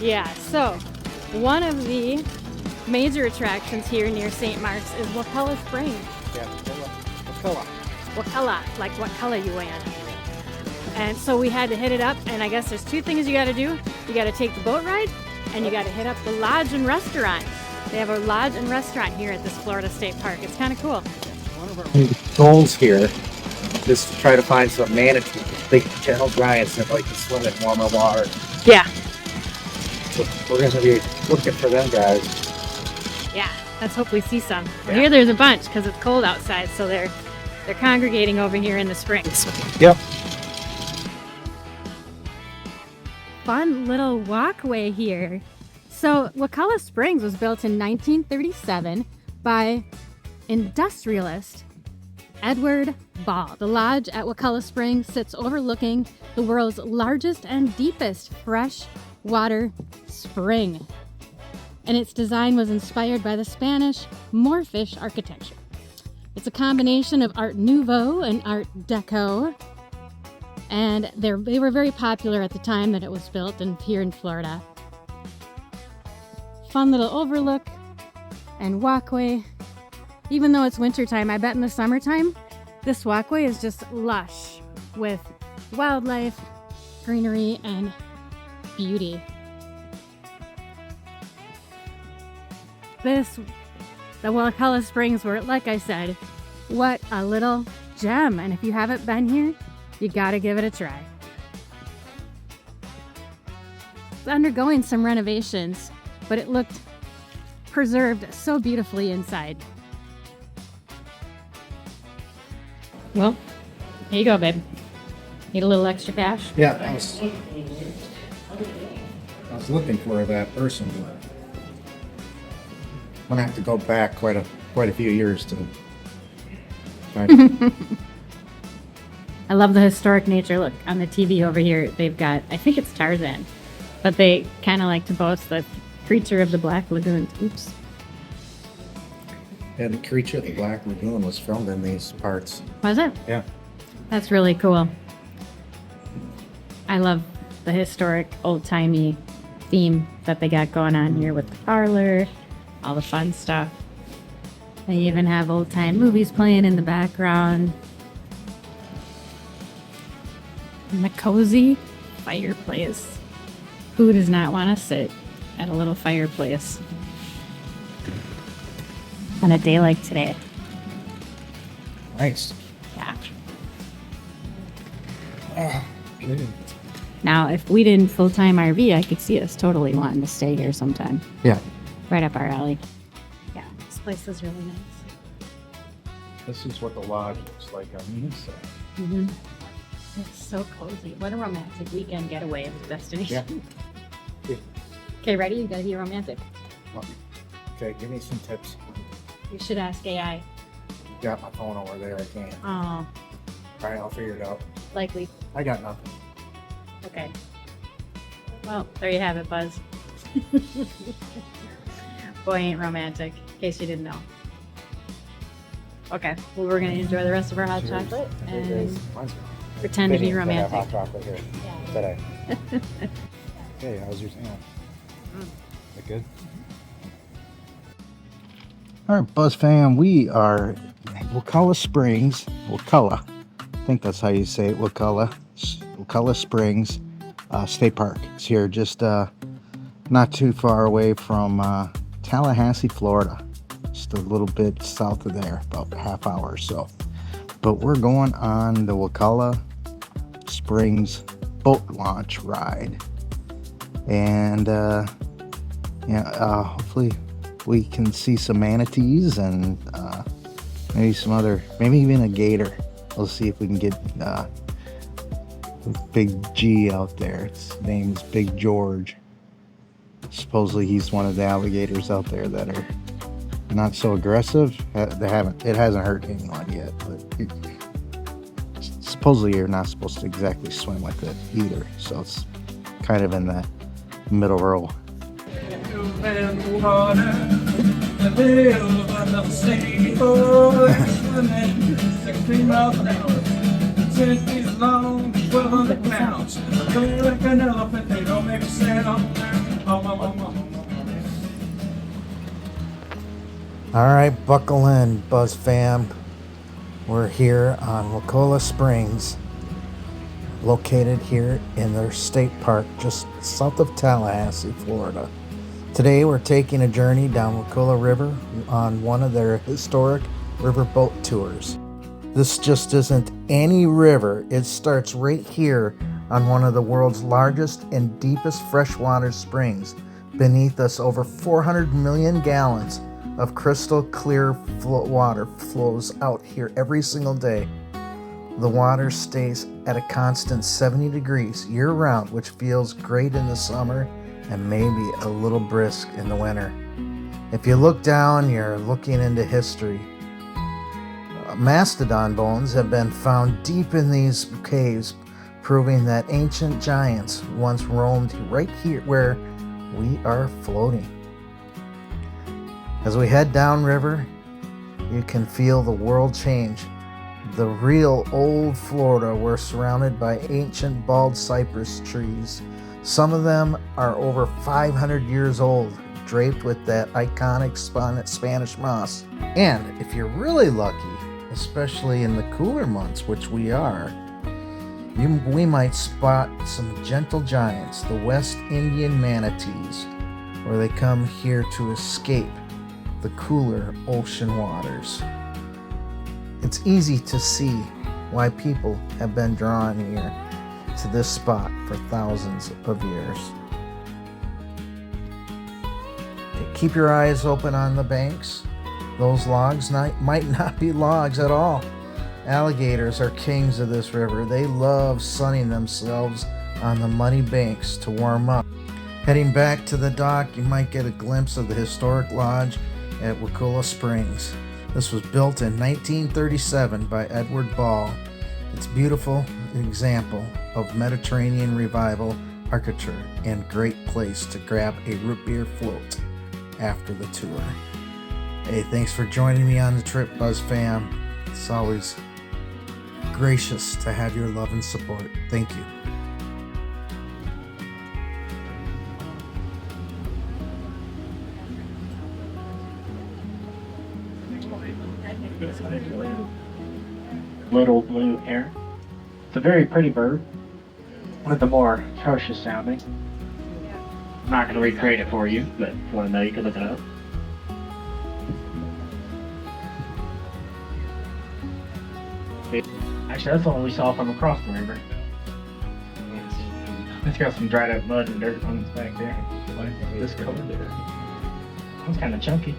Yeah, so one of the major attractions here near St. Mark's is Wakulla Springs. Yeah, Wakulla. Wakulla, like what color you wear. And so we had to hit it up, and I guess there's two things you got to do. You got to take the boat ride, and you got to hit up the lodge and restaurant. They have a lodge and restaurant here at this Florida State Park. It's kind of cool. One of our goals here is to try to find some manatees, big gentle giants that like to swim in warmer water. Yeah. So we're going to be looking for them guys. Yeah, let's hope we see some. Yeah. Here there's a bunch because it's cold outside, so they're congregating over here in the springs. Yep. Fun little walkway here. So Wakulla Springs was built in 1937 by industrialist Edward Ball. The lodge at Wakulla Springs sits overlooking the world's largest and deepest freshwater spring. And its design was inspired by the Spanish Moorish architecture. It's a combination of Art Nouveau and Art Deco. And they were very popular at the time that it was built here in Florida. Fun little overlook and walkway. Even though it's wintertime, I bet in the summertime, this walkway is just lush with wildlife, greenery, and beauty. The Wakulla Springs were, like I said, what a little gem. And if you haven't been here, you gotta give it a try. It's undergoing some renovations, but it looked preserved so beautifully inside. Well, here you go, babe. Need a little extra cash? Yeah, I was looking for that person. I'm gonna have to go back quite a few years to find. I love the historic nature. Look, on the TV over here, they've got, I think it's Tarzan, but they kind of like to boast the creature of the Black Lagoon. Oops. Yeah, the creature of the Black Lagoon was filmed in these parts. Was it? Yeah. That's really cool. I love the historic, old-timey theme that they got going on here with the parlor, all the fun stuff. They even have old-time movies playing in the background. And the cozy fireplace. Who does not want to sit at a little fireplace on a day like today? Nice. Yeah. Good. Now, if we didn't full-time RV, I could see us totally wanting to stay here sometime. Yeah. Right up our alley. Yeah, this place is really nice. This is what the lodge looks like on the inside. Mm-hmm. It's so cozy. What a romantic weekend getaway of the destination. Yeah. Okay, ready? You gotta be romantic. Okay, give me some tips. You should ask AI. Got my phone over there, I can't. Oh, All right, I'll figure it out. likely. I got nothing. Okay. Well, there you have it, Buzz. Boy ain't romantic, in case you didn't know. Okay, well, we're gonna enjoy the rest of our hot chocolate and pretend to be romantic. Hot chocolate here Yeah. today. Okay, how's your tan? Is that good? All right, Buzz fam, we are at Wakulla Springs. Wakulla, I think that's how you say it. Wakulla Springs State Park. It's here just not too far away from Tallahassee, Florida. Just a little bit south of there, about a half hour or so. But we're going on the Wakulla Springs boat launch ride. And hopefully we can see some manatees and maybe even a gator. We'll see if we can get Big G out there. His name's Big George. Supposedly he's one of the alligators out there that are not so aggressive. It hasn't hurt anyone yet, but supposedly you're not supposed to exactly swim with it either. So it's kind of in that middle row. 1,200 pounds. They like an elephant, they don't make a sound. All right, buckle in, Buzz fam. We're here on Wakulla Springs, located here in their state park just south of Tallahassee, Florida. Today we're taking a journey down Wakulla River on one of their historic riverboat tours. This just isn't any river. It starts right here on one of the world's largest and deepest freshwater springs. Beneath us, over 400 million gallons of crystal clear water flows out here every single day. The water stays at a constant 70 degrees year-round, which feels great in the summer and maybe a little brisk in the winter. If you look down, you're looking into history. Mastodon bones have been found deep in these caves, proving that ancient giants once roamed right here where we are floating. As we head downriver, you can feel the world change. The real old Florida, we're surrounded by ancient bald cypress trees. Some of them are over 500 years old, draped with that iconic Spanish moss. And if you're really lucky, especially in the cooler months, which we are, we might spot some gentle giants, the West Indian manatees, where they come here to escape the cooler ocean waters. It's easy to see why people have been drawn here to this spot for thousands of years. Keep your eyes open on the banks. Those logs might not be logs at all. Alligators are kings of this river. They love sunning themselves on the muddy banks to warm up. Heading back to the dock, you might get a glimpse of the historic lodge at Wakulla Springs. This was built in 1937 by Edward Ball. It's a beautiful example of Mediterranean revival architecture and great place to grab a root beer float after the tour. Hey, thanks for joining me on the trip, Buzz fam. It's always gracious to have your love and support. Thank you. Little blue heron. It's a very pretty bird. One of the more atrocious sounding. I'm not going to recreate it for you, but if you want to know, you can look it up. Actually, that's the one we saw from across the river. It's got some dried up mud and dirt on its back there. Like this color there. It's kind of chunky.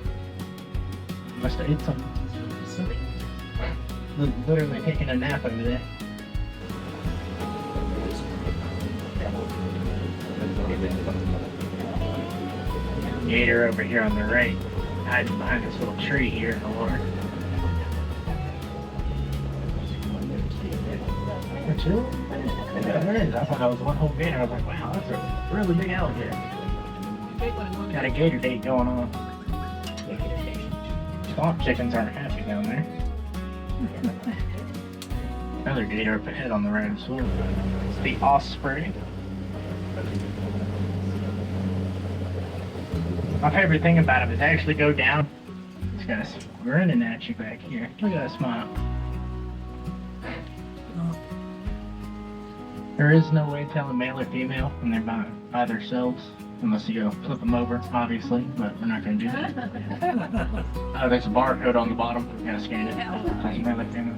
Must have ate something. Literally taking a nap over there. Gator over here on the right, hiding behind this little tree here in the water. There it is. I thought that was one whole gator. I was like, wow, that's a really big alligator. Got a gator date going on. Swamp chickens aren't happy down there. Another gator up ahead on the right as well. It's the osprey. My favorite thing about him is they actually go down. This guy's grinning at you back here. Look at that smile. There is no way telling male or female when they're by themselves, unless you go flip them over, obviously, but we're not going to do that. There's a barcode on the bottom. You gotta scan it. Male or female.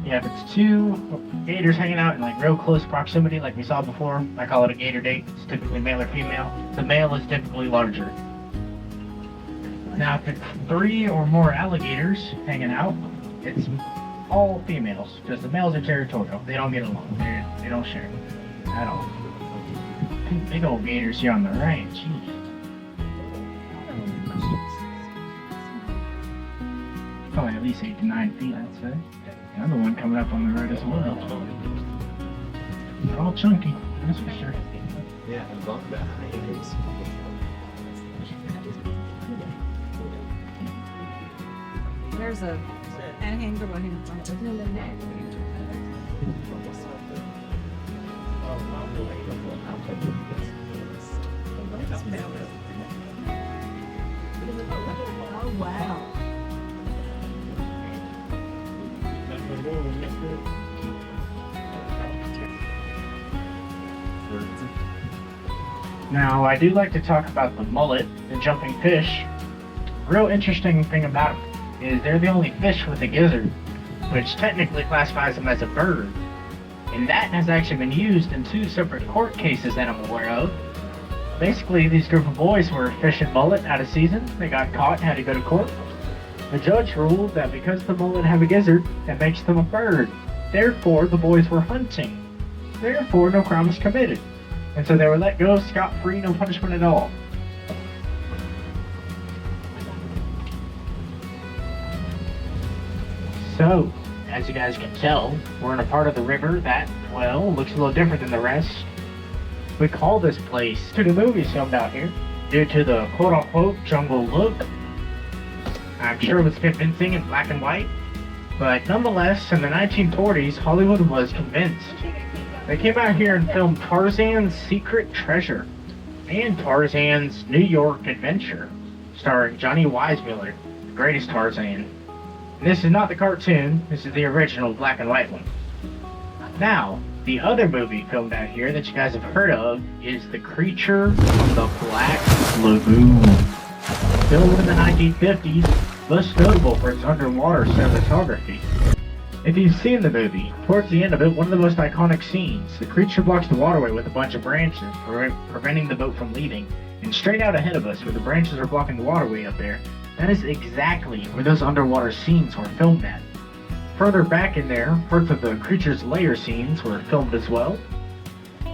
Yeah, if it's two gators hanging out in like real close proximity, like we saw before, I call it a gator date. It's typically male or female. The male is typically larger. Now, if it's 3 or more alligators hanging out, it's all females, because the males are territorial. They don't get along. They don't share at all. Big old gators here on the right. Jeez. Probably at least 8 to 9 feet, I'd say. Another one coming up on the right as well. They're all chunky, that's for sure. Yeah, and both behind. There's a anhänger by him. Oh, wow. Now, I do like to talk about the mullet, the jumping fish. Real interesting thing about them is they're the only fish with a gizzard, which technically classifies them as a bird. And that has actually been used in 2 separate court cases that I'm aware of. Basically, these group of boys were fishing mullet out of season. They got caught and had to go to court. The judge ruled that because the mullet have a gizzard, that makes them a bird. Therefore, the boys were hunting. Therefore, no crime was committed. And so they were let go scot-free, no punishment at all. So, as you guys can tell, we're in a part of the river that, well, looks a little different than the rest. We call this place to the movies filmed out here due to the quote-unquote jungle look. I'm sure it was convincing in black and white, but nonetheless, in the 1940s, Hollywood was convinced. They came out here and filmed Tarzan's Secret Treasure and Tarzan's New York Adventure, starring Johnny Weissmuller, the greatest Tarzan. And this is not the cartoon, this is the original black and white one. Now, the other movie filmed out here that you guys have heard of is The Creature from the Black Lagoon. Filmed in the 1950s, most notable for its underwater cinematography. If you've seen the movie, towards the end of it, one of the most iconic scenes, the creature blocks the waterway with a bunch of branches, preventing the boat from leaving. And straight out ahead of us, where the branches are blocking the waterway up there, that is exactly where those underwater scenes were filmed at. Further back in there, parts of the creature's lair scenes were filmed as well.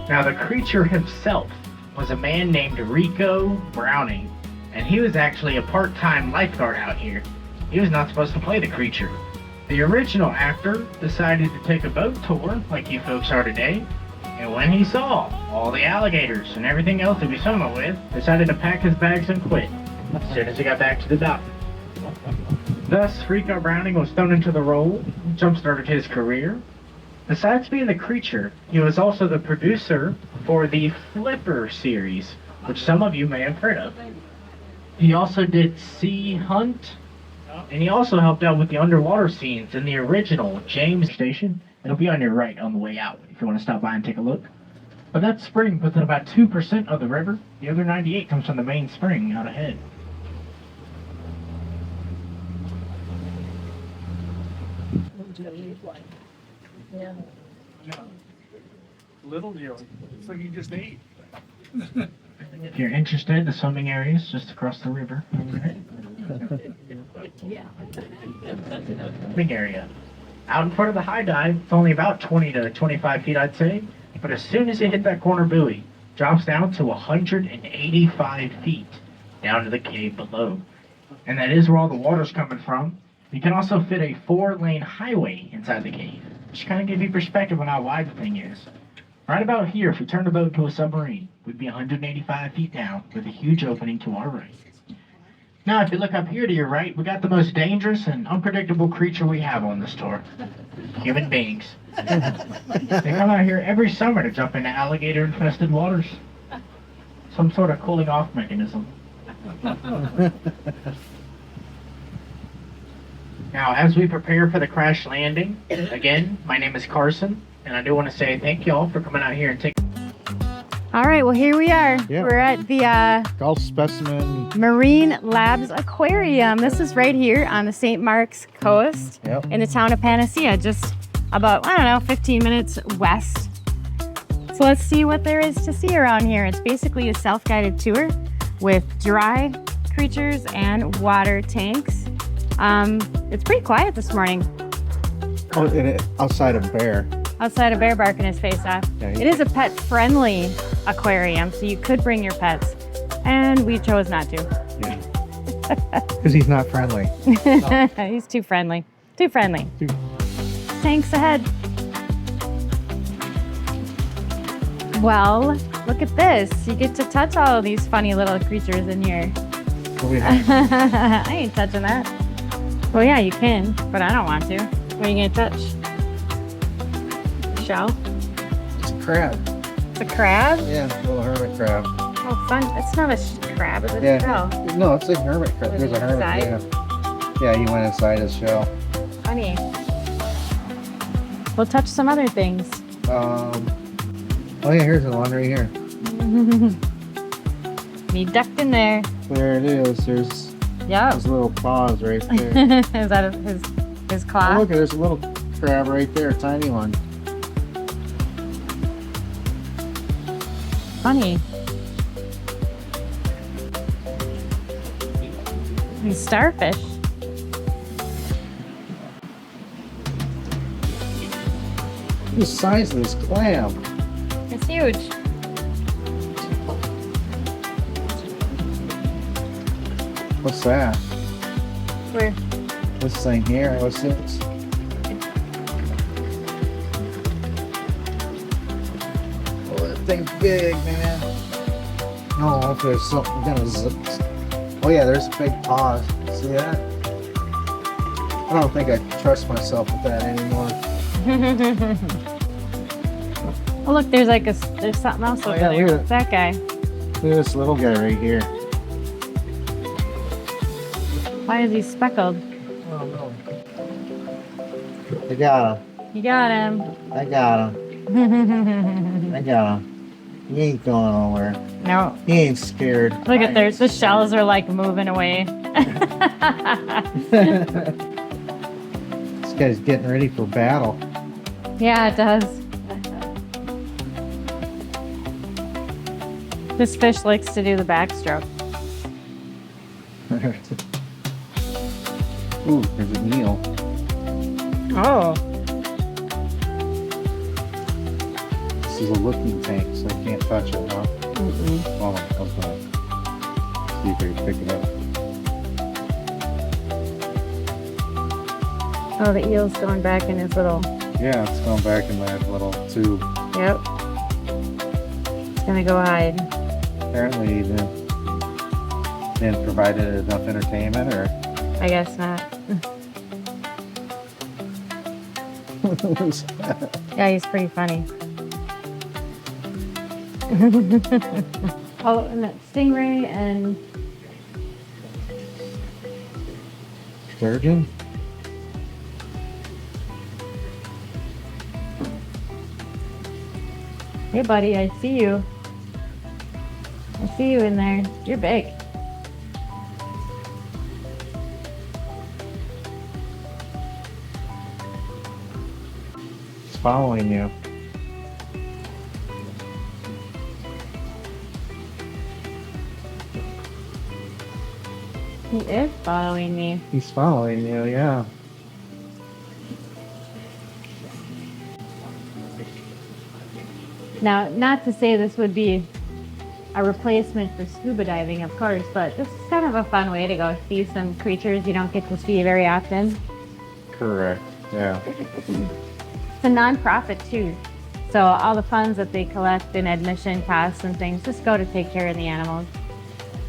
Now, the creature himself was a man named Rico Browning, and he was actually a part-time lifeguard out here. He was not supposed to play the creature. The original actor decided to take a boat tour, like you folks are today, and when he saw all the alligators and everything else that we swam with, decided to pack his bags and quit as soon as he got back to the dock. Thus, Rico Browning was thrown into the role, jump-started his career. Besides being the creature, he was also the producer for the Flipper series, which some of you may have heard of. He also did Sea Hunt, and he also helped out with the underwater scenes in the original James Station. It'll be on your right on the way out if you want to stop by and take a look. But that spring puts in about 2% of the river. The other 98 comes from the main spring out ahead. Yeah. Little Joe. It's like you just ate. If you're interested, the swimming area is just across the river. Yeah. Big area. Out in front of the high dive, it's only about 20 to 25 feet, I'd say. But as soon as you hit that corner buoy, it drops down to 185 feet down to the cave below. And that is where all the water's coming from. You can also fit a 4-lane highway inside the cave, which kind of gives you perspective on how wide the thing is. Right about here, if we turn the boat to a submarine, we'd be 185 feet down with a huge opening to our right. Now, if you look up here to your right, we got the most dangerous and unpredictable creature we have on this tour. Human beings. They come out here every summer to jump into alligator-infested waters. Some sort of cooling off mechanism. Now, as we prepare for the crash landing, again, my name is Carson, and I do want to say thank you all for coming out here and taking. All right, well, here we are. Yeah. We're at the Gulf Specimen. Marine Labs Aquarium. This is right here on the St. Mark's coast in the town of Panacea, just about, I don't know, 15 minutes west. So let's see what there is to see around here. It's basically a self-guided tour with dry creatures and water tanks. It's pretty quiet this morning. Oh, outside of Bear. Outside of Bear barking his face off. Yeah, It is a pet-friendly aquarium, so you could bring your pets. And we chose not to. Because he's not friendly. He's too friendly. Too friendly. Tanks ahead. Well, look at this. You get to touch all of these funny little creatures in here. What do we have? I ain't touching that. Well, yeah, you can, but I don't want to. What are you going to touch? shell? It's a crab. It's a crab? Yeah, little hermit crab. Oh, fun. It's not a crab, it's a Yeah. shell. No, it's a hermit crab. Was There's he a hermit. inside? Yeah, he went inside his shell. Funny. We'll touch some other things. Oh yeah, here's the one right here. Me ducked in there. There it is. There's Yeah. his little paws right there. Is that his Oh, claw? look, there's a little crab right there, tiny one. Funny. These starfish. The size of this clam. It's huge. What's that? Where? This thing here. What's this? Oh, that thing's big, man. Oh, if there's something gonna zip. Oh yeah, there's big paws. See that? I don't think I can trust myself with that anymore. Oh look, there's like there's something else over yeah, there. look at What's that guy? Look at this little guy right here. Why is he speckled? Oh no. I got him. You got him. I got him. I got him. He ain't going nowhere. No. He ain't scared. Look at the shells are like moving away. This guy's getting ready for battle. Yeah, it does. This fish likes to do the backstroke. Ooh, there's a eel. Oh. This is a looking tank, so I can't touch it, huh? Oh, okay. See if I can pick it up. Oh, the eel's going back in his little. Yeah, it's going back in that little tube. Yep. It's gonna go hide. Apparently, he didn't provide it enough entertainment, or I guess not. Yeah, he's pretty funny. Oh, and that stingray and sturgeon. hey, buddy, I see you. I see you in there. You're big. It's following you. He is following me. He's following you, yeah. Now, not to say this would be a replacement for scuba diving, of course, but this is kind of a fun way to go see some creatures you don't get to see very often. Correct, yeah. It's a non-profit too, so all the funds that they collect in admission costs and things just go to take care of the animals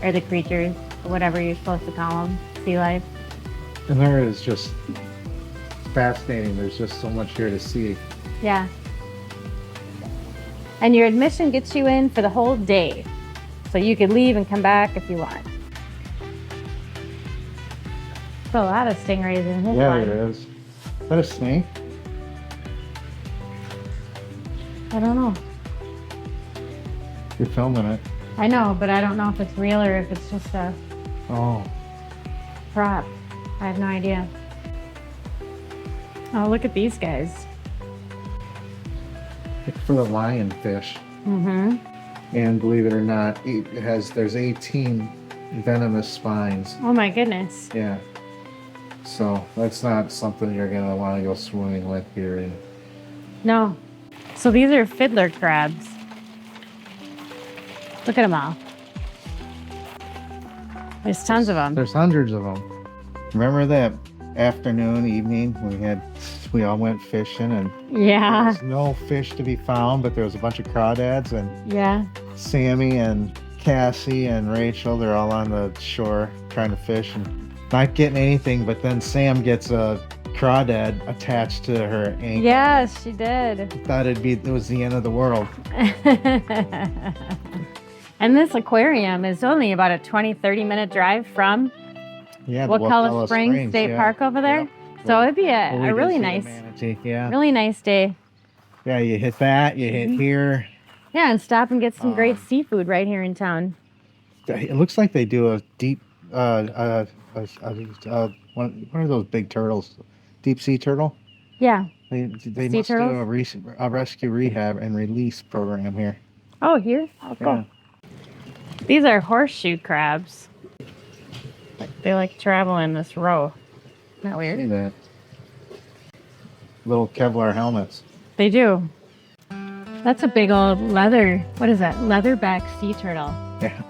or the creatures, or whatever you're supposed to call them, sea life. And there is just fascinating. There's just so much here to see. Yeah. And your admission gets you in for the whole day, so you could leave and come back if you want. There's a lot of stingrays in this Yeah, one. there is. Is that a snake? I don't know. You're filming it. I know, but I don't know if it's real or if it's just a Oh, prop. I have no idea. Oh, look at these guys. it's for the lionfish. Mm-hmm. And believe it or not, there's 18 venomous spines. Oh my goodness. Yeah. So that's not something you're gonna want to go swimming with here. No. So these are fiddler crabs. Look at them all. There's tons of them. There's hundreds of them. Remember that afternoon, evening, we all went fishing and there Yeah. was no fish to be found, but there was a bunch of crawdads, and Yeah. Sammy and Cassie and Rachel, they're all on the shore trying to fish and not getting anything, but then Sam gets a crawdad attached to her ankle. Yes, she did. Thought it was the end of the world. And this aquarium is only about a 20-30 minute drive from Yeah, the Wakulla Springs State yeah. Park over there. Yep. So it'd be Well, we a did really see the nice, manatee, yeah. really nice day. Yeah, you hit that, you hit here. Yeah, and stop and get some great seafood right here in town. It looks like they do a deep, one of those big turtles, deep sea turtle. Yeah. They Sea must turtles? do a rescue, rehab, and release program here. Oh, here? Oh, cool. Yeah. These are horseshoe crabs. They like travel in this row. Isn't that See weird? that? Little Kevlar helmets. They do. That's a big old leather, what is that? Leatherback sea turtle. Yeah.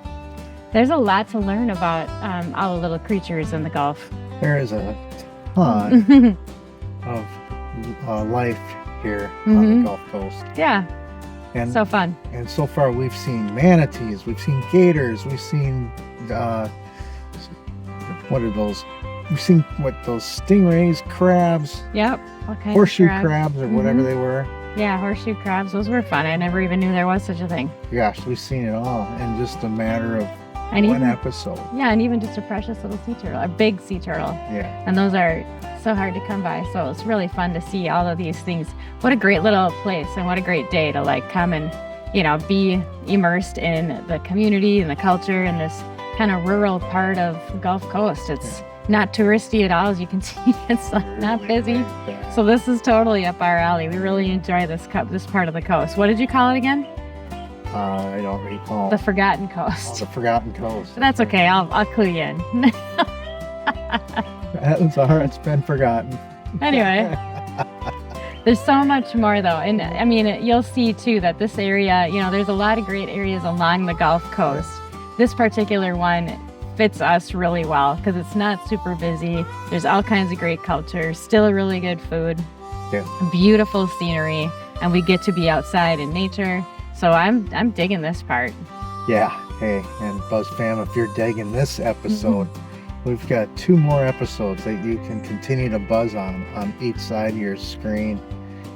There's a lot to learn about all the little creatures in the Gulf. There is a ton of life here on the Gulf Coast. Yeah, And so fun. And so far, we've seen manatees, we've seen gators, we've seen what are those? We've seen those stingrays, crabs, Yep. All kinds horseshoe of crabs, or whatever they were. Yeah, horseshoe crabs. Those were fun. I never even knew there was such a thing. Gosh, we've seen it all in just a matter of And one even, episode. yeah, and even just a precious little sea turtle, a big sea turtle. Yeah, And those are so hard to come by. So it's really fun to see all of these things. What a great little place and what a great day to like come and, be immersed in the community and the culture in this kind of rural part of the Gulf Coast. It's not touristy at all, as you can see. It's not busy. So this is totally up our alley. We really enjoy this part of the coast. What did you call it again? I don't recall. The Forgotten Oh, Coast. the Forgotten Coast. But that's okay. I'll clue you in. That's all right. It's been forgotten. Anyway, there's so much more though. And I mean, you'll see too that this area, there's a lot of great areas along the Gulf Coast. This particular one fits us really well because it's not super busy. There's all kinds of great culture, still really good food, beautiful scenery, and we get to be outside in nature. So I'm digging this part. Yeah. Hey, and Buzz fam, if you're digging this episode, we've got 2 more episodes that you can continue to buzz on each side of your screen.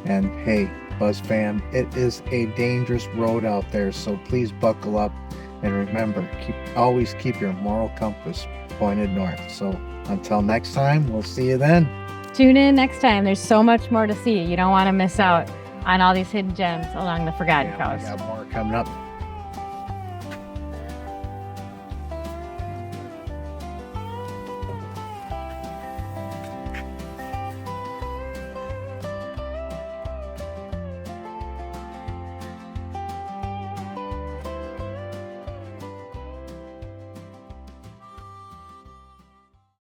And hey, Buzz fam, it is a dangerous road out there, so please buckle up and remember, always keep your moral compass pointed north. So until next time, we'll see you then. Tune in next time. There's so much more to see. You don't want to miss out on all these hidden gems along the Forgotten We Coast. got more coming up.